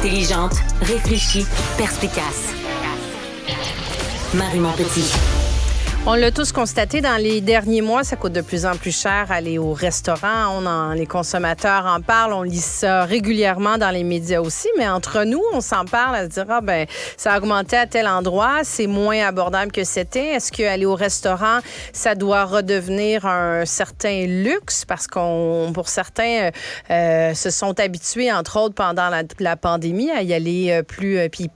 Intelligente, réfléchie, perspicace. Marie Montpetit. On l'a tous constaté dans les derniers mois, ça coûte de plus en plus cher aller au restaurant. Les consommateurs en parlent, on lit ça régulièrement dans les médias aussi, mais entre nous, on s'en parle à se dire, ça a augmenté à tel endroit, c'est moins abordable que c'était. Est-ce qu'aller au restaurant, ça doit redevenir un certain luxe? Parce pour certains, se sont habitués, entre autres, pendant la pandémie, à y aller puis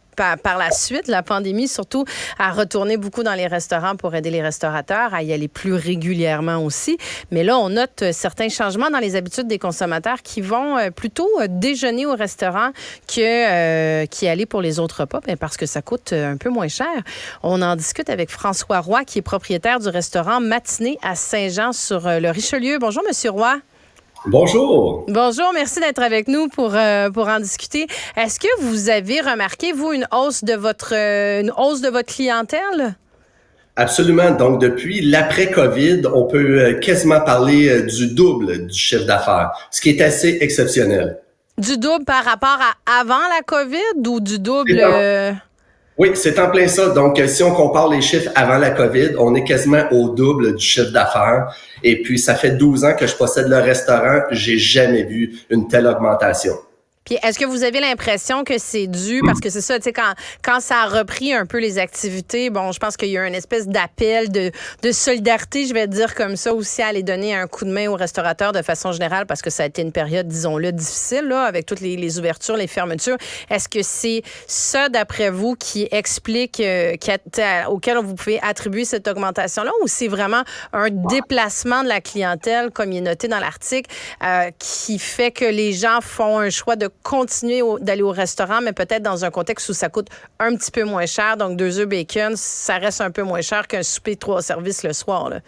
par la suite, la pandémie, surtout, à retourner beaucoup dans les restaurants pour aider les restaurateurs, à y aller plus régulièrement aussi. Mais là, on note certains changements dans les habitudes des consommateurs qui vont plutôt déjeuner au restaurant qu'y aller pour les autres repas, parce que ça coûte un peu moins cher. On en discute avec François Roy, qui est propriétaire du restaurant Matinée à Saint-Jean sur le Richelieu. Bonjour, Monsieur Roy. Bonjour. Bonjour, merci d'être avec nous pour en discuter. Est-ce que vous avez remarqué, vous, une hausse de votre clientèle? Absolument. Donc, depuis l'après-COVID, on peut quasiment parler du double du chiffre d'affaires, ce qui est assez exceptionnel. Du double par rapport à avant la COVID ou du double... Oui, c'est en plein ça. Donc, si on compare les chiffres avant la COVID, on est quasiment au double du chiffre d'affaires. Et puis, ça fait 12 ans que je possède le restaurant. J'ai jamais vu une telle augmentation. Puis, est-ce que vous avez l'impression que c'est dû, parce que c'est ça, tu sais, quand ça a repris un peu les activités, je pense qu'il y a une espèce d'appel de solidarité, je vais dire comme ça, aussi à aller donner un coup de main aux restaurateurs de façon générale, parce que ça a été une période, disons-le, difficile, là, avec toutes les ouvertures, les fermetures. Est-ce que c'est ça, d'après vous, qui explique, auquel vous pouvez attribuer cette augmentation-là, ou c'est vraiment un déplacement de la clientèle, comme il est noté dans l'article, qui fait que les gens font un choix de continuer d'aller au restaurant, mais peut-être dans un contexte où ça coûte un petit peu moins cher. Donc, 2 œufs bacon, ça reste un peu moins cher qu'un souper de 3 services le soir, là.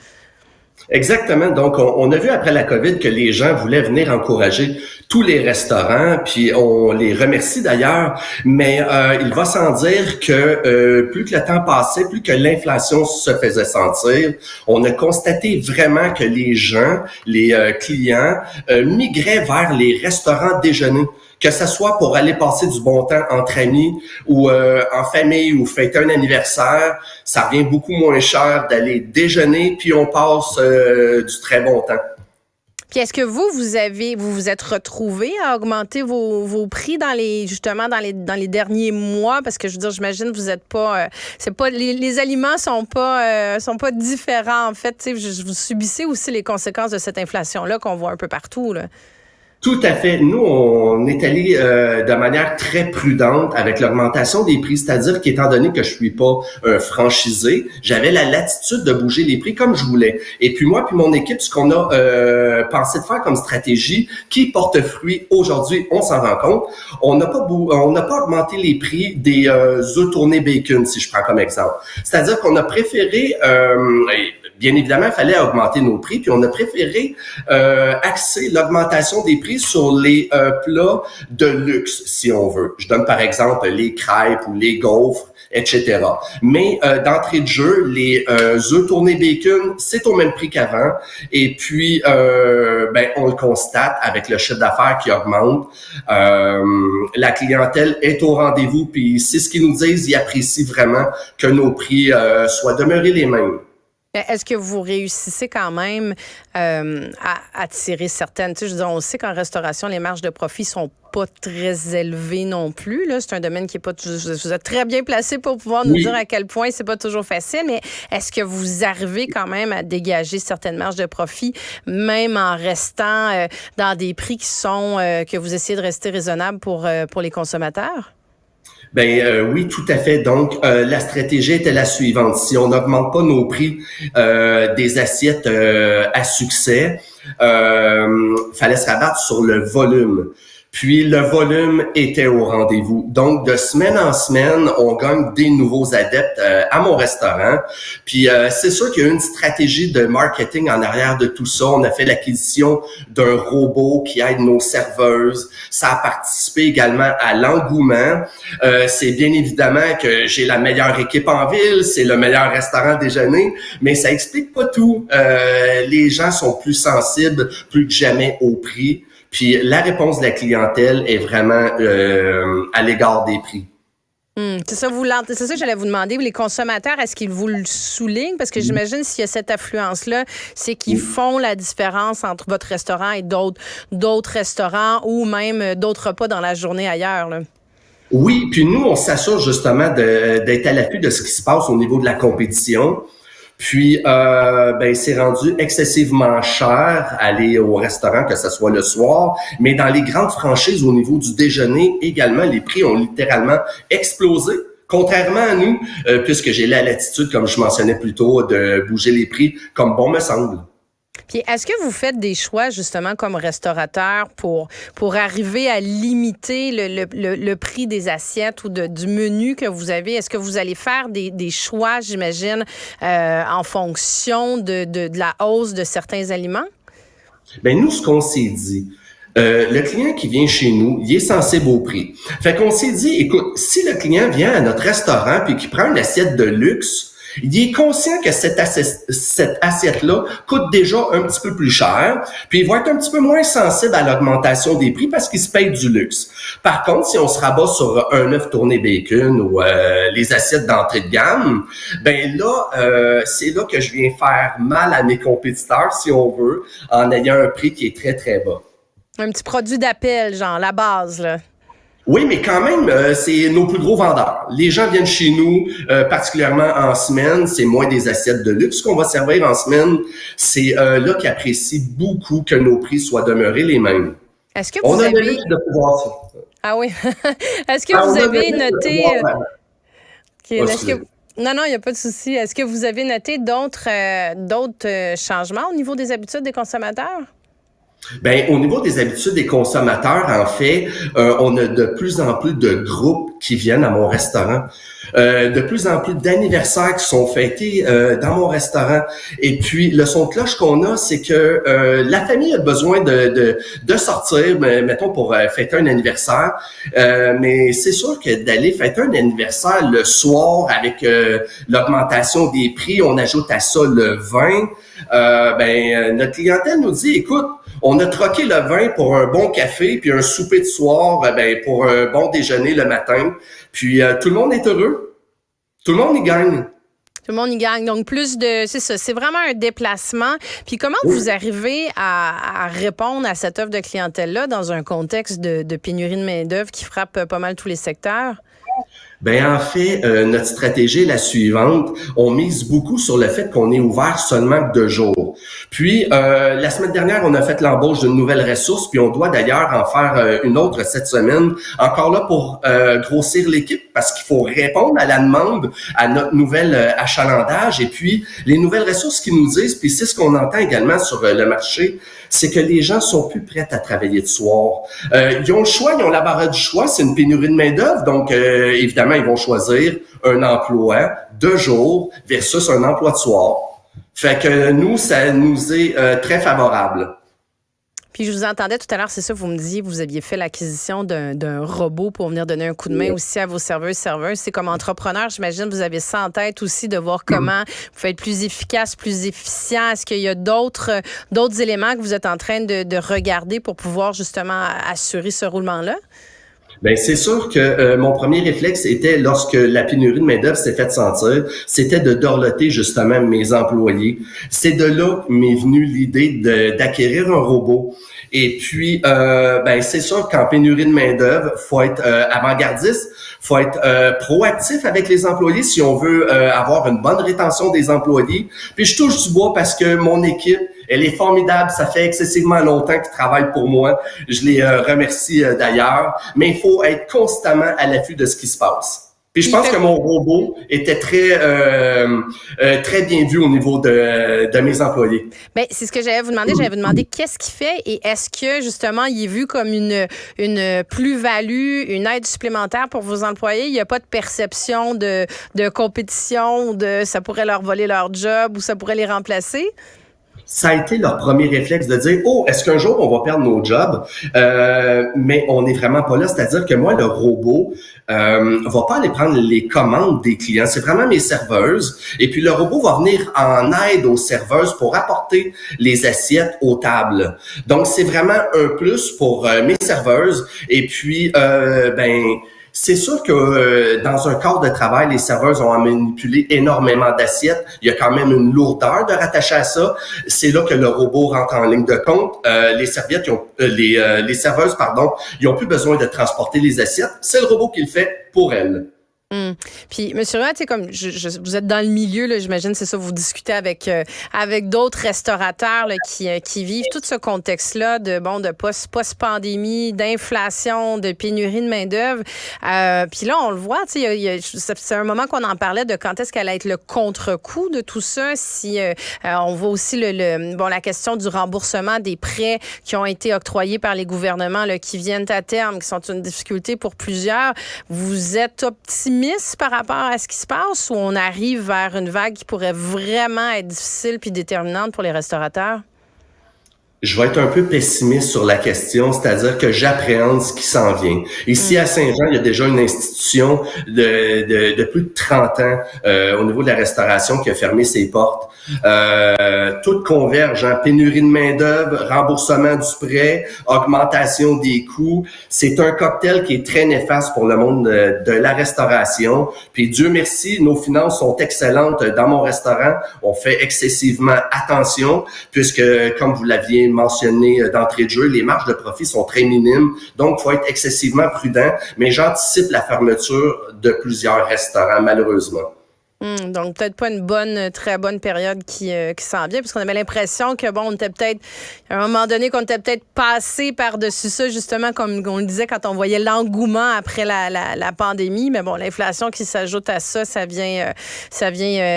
Exactement. Donc, on a vu après la COVID que les gens voulaient venir encourager tous les restaurants, puis on les remercie d'ailleurs, mais il va sans dire que plus que le temps passait, plus que l'inflation se faisait sentir, on a constaté vraiment que les gens, les clients, migraient vers les restaurants déjeuners. Que ça soit pour aller passer du bon temps entre amis ou en famille ou fêter un anniversaire, ça revient beaucoup moins cher d'aller déjeuner, puis on passe du très bon temps. Puis est-ce que vous vous êtes retrouvé à augmenter vos prix dans les derniers mois? Parce que je veux dire, j'imagine que vous êtes pas, les aliments sont pas différents en fait. Tu sais, vous subissez aussi les conséquences de cette inflation-là qu'on voit un peu partout, là. Tout à fait. Nous, on est allé de manière très prudente avec l'augmentation des prix, c'est-à-dire qu'étant donné que je suis pas un franchisé, j'avais la latitude de bouger les prix comme je voulais. Et puis moi, puis mon équipe, ce qu'on a pensé de faire comme stratégie, qui porte fruit aujourd'hui, on s'en rend compte, on n'a pas augmenté les prix des œufs tournés bacon, si je prends comme exemple. C'est-à-dire qu'on a préféré bien évidemment, il fallait augmenter nos prix, puis on a préféré axer l'augmentation des prix sur les plats de luxe, si on veut. Je donne par exemple les crêpes ou les gaufres, etc. Mais d'entrée de jeu, les œufs tournés bacon, c'est au même prix qu'avant. Et puis, on le constate avec le chiffre d'affaires qui augmente. La clientèle est au rendez-vous, puis c'est ce qu'ils nous disent. Ils apprécient vraiment que nos prix soient demeurés les mêmes. Est-ce que vous réussissez quand même à attirer certaines... Tu sais, je veux dire, on sait qu'en restauration, les marges de profit sont pas très élevées non plus. Là. C'est un domaine qui est pas... Vous êtes très bien placé pour pouvoir nous dire à quel point c'est pas toujours facile, mais est-ce que vous arrivez quand même à dégager certaines marges de profit, même en restant dans des prix qui sont... que vous essayez de rester raisonnables pour les consommateurs? Oui, tout à fait. Donc, la stratégie était la suivante. Si on n'augmente pas nos prix des assiettes à succès, fallait se rabattre sur le volume. Puis le volume était au rendez-vous. Donc, de semaine en semaine, on gagne des nouveaux adeptes à mon restaurant. Puis c'est sûr qu'il y a une stratégie de marketing en arrière de tout ça. On a fait l'acquisition d'un robot qui aide nos serveuses. Ça a participé également à l'engouement. C'est bien évidemment que j'ai la meilleure équipe en ville, c'est le meilleur restaurant déjeuner, mais ça explique pas tout. Les gens sont plus sensibles plus que jamais au prix. Puis la réponse de la clientèle est vraiment à l'égard des prix. C'est ça, c'est ça que j'allais vous demander. Les consommateurs, est-ce qu'ils vous le soulignent? Parce que j'imagine s'il y a cette affluence-là, c'est qu'ils font la différence entre votre restaurant et d'autres restaurants ou même d'autres repas dans la journée ailleurs, là. Oui, puis nous, on s'assure justement d'être à l'affût de ce qui se passe au niveau de la compétition. Puis, c'est rendu excessivement cher aller au restaurant, que ce soit le soir. Mais dans les grandes franchises, au niveau du déjeuner, également, les prix ont littéralement explosé. Contrairement à nous, puisque j'ai la latitude, comme je mentionnais plus tôt, de bouger les prix comme bon me semble. Puis, est-ce que vous faites des choix, justement, comme restaurateur pour arriver à limiter le prix des assiettes ou du menu que vous avez? Est-ce que vous allez faire des choix, j'imagine, en fonction de la hausse de certains aliments? Ben nous, ce qu'on s'est dit, le client qui vient chez nous, il est sensible au prix. Fait qu'on s'est dit, écoute, si le client vient à notre restaurant puis qu'il prend une assiette de luxe, il est conscient que cette assiette-là coûte déjà un petit peu plus cher, puis il va être un petit peu moins sensible à l'augmentation des prix parce qu'il se paye du luxe. Par contre, si on se rabat sur un œuf tourné bacon ou les assiettes d'entrée de gamme, ben là, c'est là que je viens faire mal à mes compétiteurs, si on veut, en ayant un prix qui est très, très bas. Un petit produit d'appel, genre la base, là. Oui, mais quand même, c'est nos plus gros vendeurs. Les gens viennent chez nous, particulièrement en semaine. C'est moins des assiettes de luxe qu'on va servir en semaine. C'est là qu'ils apprécient beaucoup que nos prix soient demeurés les mêmes. Est-ce que vous avez... le luxe de pouvoir ça. Ah oui. Est-ce que vous avez noté... Non, il n'y a pas de souci. Est-ce que vous avez noté d'autres changements au niveau des habitudes des consommateurs? Ben, au niveau des habitudes des consommateurs, en fait, on a de plus en plus de groupes qui viennent à mon restaurant. De plus en plus d'anniversaires qui sont fêtés dans mon restaurant. Et puis, le son de cloche qu'on a, c'est que la famille a besoin de sortir, mettons, pour fêter un anniversaire. Mais c'est sûr que d'aller fêter un anniversaire le soir avec l'augmentation des prix, on ajoute à ça le vin. Notre clientèle nous dit, écoute, on a troqué le vin pour un bon café, puis un souper de soir, pour un bon déjeuner le matin. Puis tout le monde est heureux. Tout le monde y gagne. Tout le monde y gagne. Donc, c'est ça. C'est vraiment un déplacement. Puis comment vous arrivez à répondre à cette offre de clientèle-là dans un contexte de pénurie de main-d'œuvre qui frappe pas mal tous les secteurs? Ben en fait, notre stratégie est la suivante. On mise beaucoup sur le fait qu'on est ouvert seulement 2 jours. Puis, la semaine dernière, on a fait l'embauche d'une nouvelle ressource, puis on doit d'ailleurs en faire une autre cette semaine, encore là pour grossir l'équipe, parce qu'il faut répondre à la demande, à notre nouvel achalandage. Et puis, les nouvelles ressources qui nous disent, puis c'est ce qu'on entend également sur le marché, c'est que les gens sont plus prêts à travailler de soir. Ils ont le choix, ils ont la barre du choix, c'est une pénurie de main-d'œuvre, donc évidemment, ils vont choisir un emploi de jour versus un emploi de soir. Fait que nous, ça nous est très favorable. Puis je vous entendais tout à l'heure, c'est ça, vous me disiez, vous aviez fait l'acquisition d'un robot pour venir donner un coup de main aussi à vos serveuses. C'est comme entrepreneur, j'imagine, vous avez ça en tête aussi de voir comment vous pouvez être plus efficace, plus efficient. Est-ce qu'il y a d'autres éléments que vous êtes en train de regarder pour pouvoir justement assurer ce roulement-là? Ben c'est sûr que mon premier réflexe était, lorsque la pénurie de main-d'œuvre s'est faite sentir, c'était de dorloter justement mes employés. C'est de là que m'est venue l'idée d'acquérir un robot. Et puis, c'est sûr qu'en pénurie de main-d'œuvre, faut être avant-gardiste, faut être proactif avec les employés si on veut avoir une bonne rétention des employés. Puis je touche du bois parce que mon équipe, elle est formidable. Ça fait excessivement longtemps qu'ils travaillent pour moi. Je les remercie d'ailleurs. Mais il faut être constamment à l'affût de ce qui se passe. Puis je pense que mon robot était très bien vu au niveau de mes employés. Bien, c'est ce que j'allais vous demander. J'allais vous demander qu'est-ce qu'il fait et est-ce que, justement, il est vu comme une plus-value, une aide supplémentaire pour vos employés? Il n'y a pas de perception de compétition ou de ça pourrait leur voler leur job ou ça pourrait les remplacer? ça a été leur premier réflexe de dire « Oh, est-ce qu'un jour, on va perdre nos jobs? » Mais on n'est vraiment pas là. C'est-à-dire que moi, le robot va pas aller prendre les commandes des clients. C'est vraiment mes serveuses. Et puis, le robot va venir en aide aux serveuses pour apporter les assiettes aux tables. Donc, c'est vraiment un plus pour mes serveuses. Et puis, c'est sûr que dans un cadre de travail, les serveuses ont à manipuler énormément d'assiettes. Il y a quand même une lourdeur de rattacher à ça. C'est là que le robot rentre en ligne de compte. Les serveuses, ils ont plus besoin de transporter les assiettes. C'est le robot qui le fait pour elles. Puis, M. Ruat, c'est comme vous êtes dans le milieu, là, j'imagine, c'est ça, vous discutez avec d'autres restaurateurs là, qui vivent tout ce contexte-là de post-pandémie, d'inflation, de pénurie de main-d'œuvre. Puis là, on le voit, c'est un moment qu'on en parlait de quand est-ce qu'elle allait être le contre-coup de tout ça. Si on voit aussi la question du remboursement des prêts qui ont été octroyés par les gouvernements là, qui viennent à terme, qui sont une difficulté pour plusieurs. Vous êtes optimiste par rapport à ce qui se passe ou on arrive vers une vague qui pourrait vraiment être difficile puis déterminante pour les restaurateurs? Je vais être un peu pessimiste sur la question, c'est-à-dire que j'appréhende ce qui s'en vient. Ici, à Saint-Jean, il y a déjà une institution de plus de 30 ans au niveau de la restauration qui a fermé ses portes. Tout converge, pénurie de main-d'œuvre, remboursement du prêt, augmentation des coûts. C'est un cocktail qui est très néfaste pour le monde de la restauration. Puis Dieu merci, nos finances sont excellentes dans mon restaurant. On fait excessivement attention puisque, comme vous l'aviez mentionné d'entrée de jeu, les marges de profit sont très minimes. Donc, il faut être excessivement prudent. Mais j'anticipe la fermeture de plusieurs restaurants, malheureusement. Donc, peut-être pas une très bonne période qui s'en vient, parce qu'on avait l'impression que, on était peut-être, à un moment donné, qu'on était peut-être passé par-dessus ça, justement, comme on le disait, quand on voyait l'engouement après la pandémie. Mais bon, l'inflation qui s'ajoute à ça, ça vient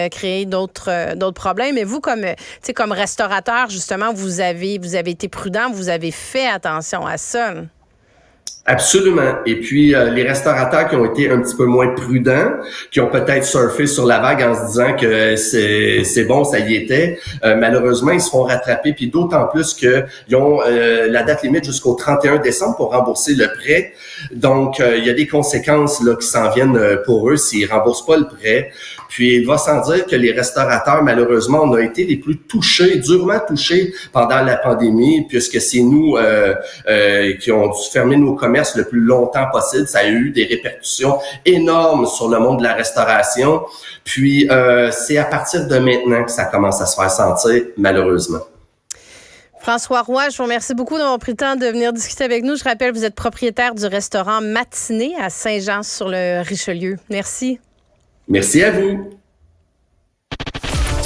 créer d'autres problèmes. Mais vous, comme restaurateur, justement, vous avez été prudent, vous avez fait attention à ça. Absolument. Et puis, les restaurateurs qui ont été un petit peu moins prudents, qui ont peut-être surfé sur la vague en se disant que c'est bon, ça y était, malheureusement, ils se font rattraper. Puis d'autant plus qu'ils ont la date limite jusqu'au 31 décembre pour rembourser le prêt. Donc, il y a des conséquences là qui s'en viennent pour eux s'ils remboursent pas le prêt. Puis, il va sans dire que les restaurateurs, malheureusement, on a été les plus touchés, durement touchés pendant la pandémie, puisque c'est nous qui ont dû fermer nos commerces le plus longtemps possible. Ça a eu des répercussions énormes sur le monde de la restauration. Puis, c'est à partir de maintenant que ça commence à se faire sentir, malheureusement. François Roy, je vous remercie beaucoup d'avoir pris le temps de venir discuter avec nous. Je rappelle, vous êtes propriétaire du restaurant Matinée à Saint-Jean-sur-le-Richelieu. Merci. Merci à vous.